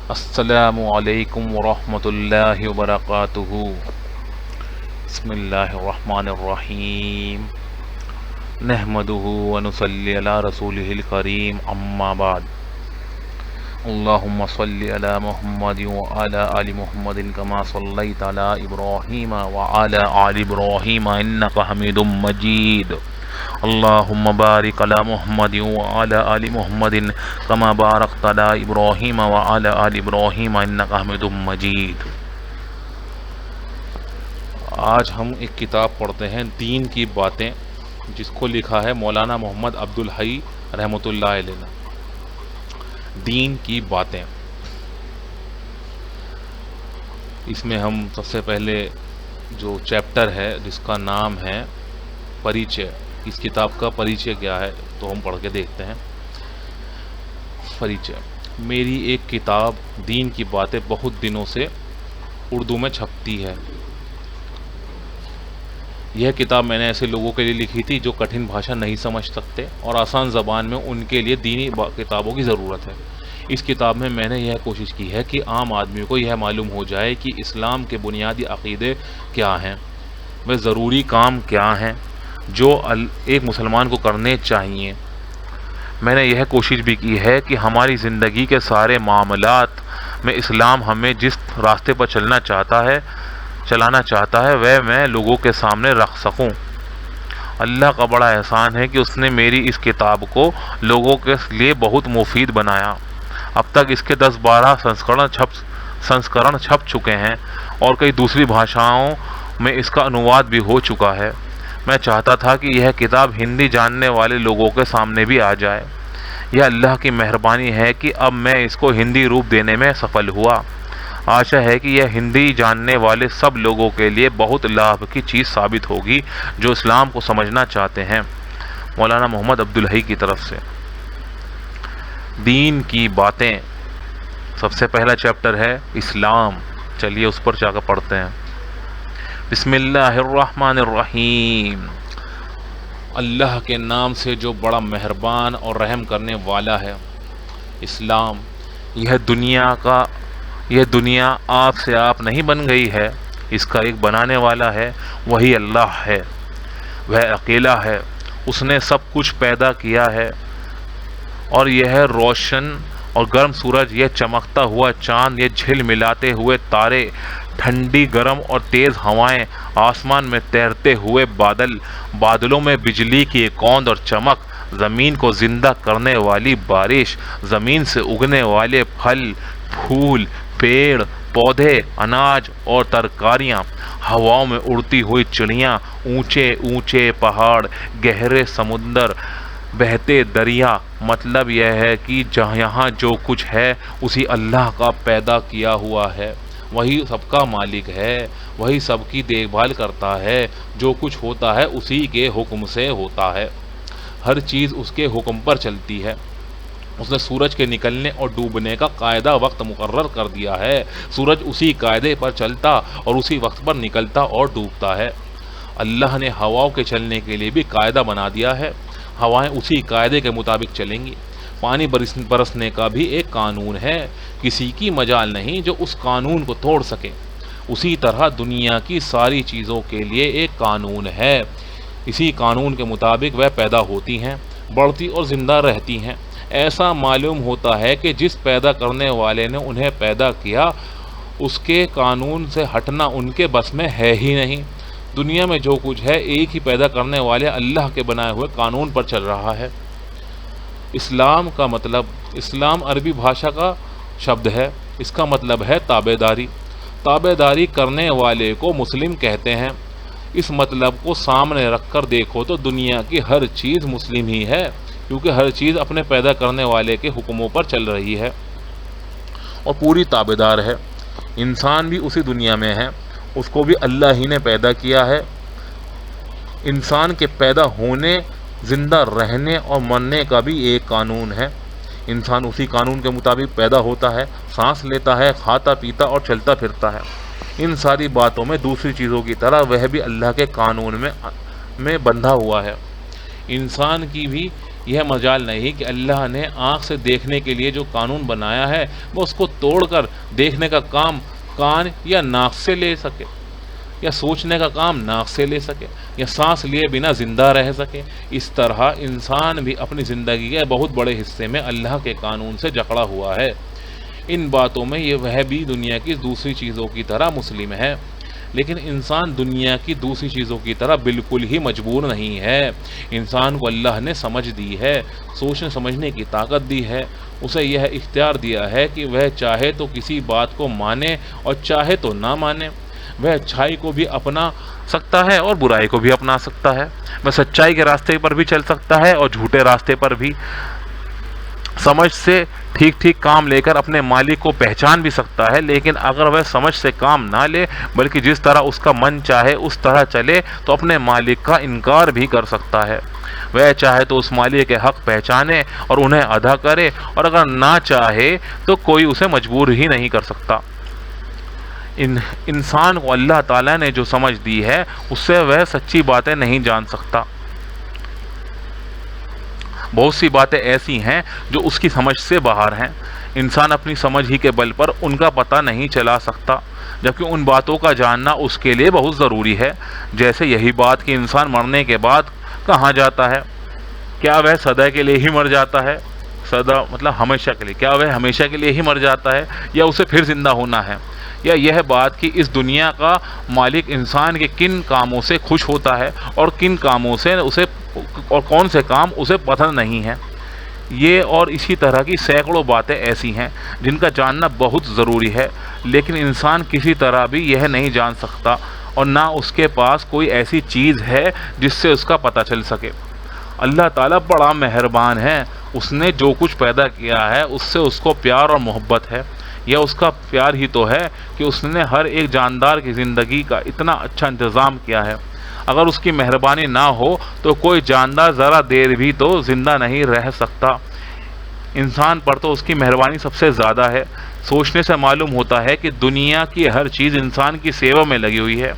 السلام علیکم ورحمۃ اللہ وبرکاتہ۔ بسم اللہ الرحمن الرحیم، نحمدہ ونصلی علی رسولہ الکریم، اما بعد۔ اللہم صلی علی محمد وعلی آل محمد کما صلیت علی ابراہیم وعلی آل ابراہیم انک حمید مجید۔ اللہم بارک علی محمد وعلی آل محمد کما بارکت علی ابراہیم وعلی آل ابراہیم انک حمید مجید۔ آج ہم ایک کتاب پڑھتے ہیں، دین کی باتیں، جس کو لکھا ہے مولانا محمد عبدالحی رحمۃ اللہ علیہ۔ دین کی باتیں، اس میں ہم سب سے پہلے جو چیپٹر ہے جس کا نام ہے پریچے، اس کتاب کا پریچے کیا ہے تو ہم پڑھ کے دیکھتے ہیں۔ پریچے: میری ایک کتاب دین کی باتیں بہت دنوں سے اردو میں چھپتی ہے۔ یہ کتاب میں نے ایسے لوگوں کے لیے لکھی تھی جو کٹھن بھاشا نہیں سمجھ سکتے اور آسان زبان میں ان کے لیے دینی کتابوں کی ضرورت ہے۔ اس کتاب میں نے یہ کوشش کی ہے کہ عام آدمی کو یہ معلوم ہو جائے کہ اسلام کے بنیادی عقیدے کیا ہیں، وہ ضروری کام کیا ہیں جو ایک مسلمان کو کرنے چاہیے۔ میں نے یہ کوشش بھی کی ہے کہ ہماری زندگی کے سارے معاملات میں اسلام ہمیں جس راستے پر چلانا چاہتا ہے وہ میں لوگوں کے سامنے رکھ سکوں۔ اللہ کا بڑا احسان ہے کہ اس نے میری اس کتاب کو لوگوں کے لیے بہت مفید بنایا۔ اب تک اس کے 10-12 سنسکرن چھپ چکے ہیں اور کئی دوسری بھاشاؤں میں اس کا انواد بھی ہو چکا ہے۔ میں چاہتا تھا کہ یہ کتاب ہندی جاننے والے لوگوں کے سامنے بھی آ جائے۔ یہ اللہ کی مہربانی ہے کہ اب میں اس کو ہندی روپ دینے میں سفل ہوا۔ آشا ہے کہ یہ ہندی جاننے والے سب لوگوں کے لیے بہت لابھ کی چیز ثابت ہوگی جو اسلام کو سمجھنا چاہتے ہیں۔ مولانا محمد عبدالحی کی طرف سے۔ دین کی باتیں، سب سے پہلا چیپٹر ہے اسلام۔ چلیے اس پر جا کر پڑھتے ہیں۔ بسم اللہ الرحمن الرحیم، اللہ کے نام سے جو بڑا مہربان اور رحم کرنے والا ہے۔ اسلام: یہ دنیا آپ سے آپ نہیں بن گئی ہے، اس کا ایک بنانے والا ہے، وہی اللہ ہے۔ وہ اکیلا ہے، اس نے سب کچھ پیدا کیا ہے، اور یہ روشن اور گرم سورج، یہ چمکتا ہوا چاند، یہ جھل ملاتے ہوئے تارے، ٹھنڈی گرم اور تیز ہوائیں، آسمان میں تیرتے ہوئے بادل، بادلوں میں بجلی کی ایک اوند اور چمک، زمین کو زندہ کرنے والی بارش، زمین سے اگنے والے پھل پھول، پیڑ پودے، اناج اور ترکاریاں، ہواؤں میں اڑتی ہوئی چڑیاں، اونچے اونچے پہاڑ، گہرے سمندر، بہتے دریا۔ مطلب یہ ہے کہ یہاں جو کچھ ہے اسی اللہ کا پیدا کیا ہوا ہے، وہی سب کا مالک ہے، وہی سب کی دیکھ بھال کرتا ہے۔ جو کچھ ہوتا ہے اسی کے حکم سے ہوتا ہے، ہر چیز اس کے حکم پر چلتی ہے۔ اس نے سورج کے نکلنے اور ڈوبنے کا قاعدہ وقت مقرر کر دیا ہے، سورج اسی قاعدے پر چلتا اور اسی وقت پر نکلتا اور ڈوبتا ہے۔ اللہ نے ہواؤں کے چلنے کے لیے بھی قاعدہ بنا دیا ہے، ہوائیں اسی قاعدے کے مطابق چلیں گی۔ پانی برسنے کا بھی ایک قانون ہے، کسی کی مجال نہیں جو اس قانون کو توڑ سکے۔ اسی طرح دنیا کی ساری چیزوں کے لیے ایک قانون ہے، اسی قانون کے مطابق وہ پیدا ہوتی ہیں، بڑھتی اور زندہ رہتی ہیں۔ ایسا معلوم ہوتا ہے کہ جس پیدا کرنے والے نے انہیں پیدا کیا، اس کے قانون سے ہٹنا ان کے بس میں ہے ہی نہیں۔ دنیا میں جو کچھ ہے ایک ہی پیدا کرنے والے اللہ کے بنائے ہوئے قانون پر چل رہا ہے۔ اسلام کا مطلب، اسلام عربی بھاشا کا شبد ہے، اس کا مطلب ہے تابع داری۔ تابع داری کرنے والے کو مسلم کہتے ہیں۔ اس مطلب کو سامنے رکھ کر دیکھو تو دنیا کی ہر چیز مسلم ہی ہے، کیونکہ ہر چیز اپنے پیدا کرنے والے کے حکموں پر چل رہی ہے اور پوری تابع دار ہے۔ انسان بھی اسی دنیا میں ہے، اس کو بھی اللہ ہی نے پیدا کیا ہے۔ انسان کے پیدا ہونے، زندہ رہنے اور مرنے کا بھی ایک قانون ہے۔ انسان اسی قانون کے مطابق پیدا ہوتا ہے، سانس لیتا ہے، کھاتا پیتا اور چلتا پھرتا ہے۔ ان ساری باتوں میں دوسری چیزوں کی طرح وہ بھی اللہ کے قانون میں بندھا ہوا ہے۔ انسان کی بھی یہ مجال نہیں کہ اللہ نے آنکھ سے دیکھنے کے لیے جو قانون بنایا ہے وہ اس کو توڑ کر دیکھنے کا کام کان یا ناک سے لے سکے، یا سوچنے کا کام ناک سے لے سکے، یا سانس لیے بنا زندہ رہ سکے۔ اس طرح انسان بھی اپنی زندگی کے بہت بڑے حصے میں اللہ کے قانون سے جکڑا ہوا ہے۔ ان باتوں میں یہ وہ بھی دنیا کی دوسری چیزوں کی طرح مسلم ہے، لیکن انسان دنیا کی دوسری چیزوں کی طرح بالکل ہی مجبور نہیں ہے۔ انسان کو اللہ نے سمجھ دی ہے، سوچنے سمجھنے کی طاقت دی ہے، اسے یہ اختیار دیا ہے کہ وہ چاہے تو کسی بات کو مانے اور چاہے تو نہ مانے۔ وہ اچھائی کو بھی اپنا سکتا ہے اور برائی کو بھی اپنا سکتا ہے، وہ سچائی کے راستے پر بھی چل سکتا ہے اور جھوٹے راستے پر بھی۔ سمجھ سے ٹھیک ٹھیک کام لے کر اپنے مالک کو پہچان بھی سکتا ہے، لیکن اگر وہ سمجھ سے کام نہ لے بلکہ جس طرح اس کا من چاہے اس طرح چلے تو اپنے مالک کا انکار بھی کر سکتا ہے۔ وہ چاہے تو اس مالک کے حق پہچانے اور انہیں ادا کرے، اور اگر نہ چاہے تو کوئی اسے مجبور ہی نہیں کر سکتا۔ انسان کو اللہ تعالیٰ نے جو سمجھ دی ہے اس سے وہ سچی باتیں نہیں جان سکتا۔ بہت سی باتیں ایسی ہیں جو اس کی سمجھ سے باہر ہیں، انسان اپنی سمجھ ہی کے بل پر ان کا پتہ نہیں چلا سکتا، جبکہ ان باتوں کا جاننا اس کے لیے بہت ضروری ہے۔ جیسے یہی بات کہ انسان مرنے کے بعد کہاں جاتا ہے، کیا وہ سدا کے لیے ہی مر جاتا ہے، سدا مطلب ہمیشہ کے لیے، کیا وہ ہمیشہ کے لیے ہی مر جاتا ہے یا اسے پھر زندہ ہونا ہے، یا یہ بات کہ اس دنیا کا مالک انسان کے کن کاموں سے خوش ہوتا ہے اور کن کاموں سے اسے، اور کون سے کام اسے پسند نہیں ہیں۔ یہ اور اسی طرح کی سینکڑوں باتیں ایسی ہیں جن کا جاننا بہت ضروری ہے، لیکن انسان کسی طرح بھی یہ نہیں جان سکتا، اور نہ اس کے پاس کوئی ایسی چیز ہے جس سے اس کا پتہ چل سکے۔ اللہ تعالیٰ بڑا مہربان ہے، اس نے جو کچھ پیدا کیا ہے اس سے اس کو پیار اور محبت ہے۔ یہ اس کا پیار ہی تو ہے کہ اس نے ہر ایک جاندار کی زندگی کا اتنا اچھا انتظام کیا ہے۔ اگر اس کی مہربانی نہ ہو تو کوئی جاندار ذرا دیر بھی تو زندہ نہیں رہ سکتا۔ انسان پر تو اس کی مہربانی سب سے زیادہ ہے۔ سوچنے سے معلوم ہوتا ہے کہ دنیا کی ہر چیز انسان کی سیوا میں لگی ہوئی ہے۔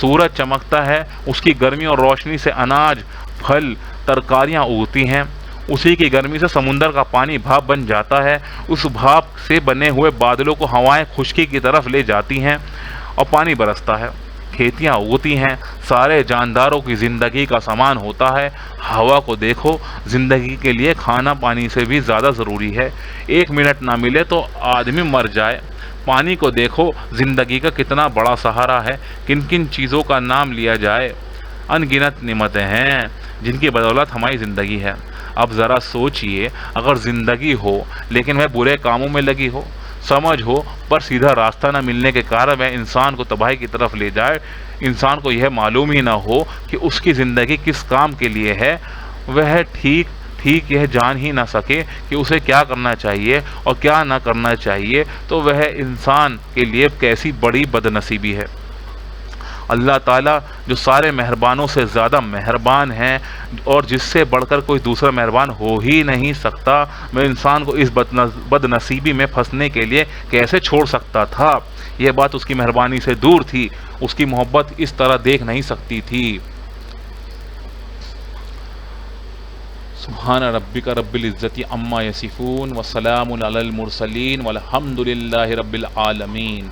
سورج چمکتا ہے، اس کی گرمی اور روشنی سے اناج، پھل، ترکاریاں اگتی ہیں۔ اسی کی گرمی سے سمندر کا پانی بھاپ بن جاتا ہے، اس بھاپ سے بنے ہوئے بادلوں کو ہوائیں خشکی کی طرف لے جاتی ہیں اور پانی برستا ہے، کھیتیاں اگتی ہیں۔ سارے جانداروں کی زندگی کا سامان ہوتا ہے۔ ہوا کو دیکھو، زندگی کے لیے کھانا پانی سے بھی زیادہ ضروری ہے، 1 منٹ نہ ملے تو آدمی مر جائے۔ پانی کو دیکھو، زندگی کا کتنا بڑا سہارا ہے، کن کن چیزوں کا نام لیا جائے، ان گنت نعمتیں ہیں جن کی بدولت ہماری زندگی ہے۔ اب ذرا سوچئے، اگر زندگی ہو لیکن وہ برے کاموں میں لگی ہو، سمجھ ہو پر سیدھا راستہ نہ ملنے کے کارن وہ انسان کو تباہی کی طرف لے جائے، انسان کو یہ معلوم ہی نہ ہو کہ اس کی زندگی کس کام کے لیے ہے، وہ ٹھیک یہ جان ہی نہ سکے کہ اسے کیا کرنا چاہیے اور کیا نہ کرنا چاہیے، تو وہ انسان کے لیے کیسی بڑی بد نصیبی ہے۔ اللہ تعالیٰ جو سارے مہربانوں سے زیادہ مہربان ہیں اور جس سے بڑھ کر کوئی دوسرا مہربان ہو ہی نہیں سکتا، میں انسان کو اس بد نصیبی میں پھنسنے کے لیے کیسے چھوڑ سکتا تھا؟ یہ بات اس کی مہربانی سے دور تھی، اس کی محبت اس طرح دیکھ نہیں سکتی تھی۔ سبحان ربک رب العزت عما یصفون وسلام علی المرسلین والحمد للہ رب العالمین۔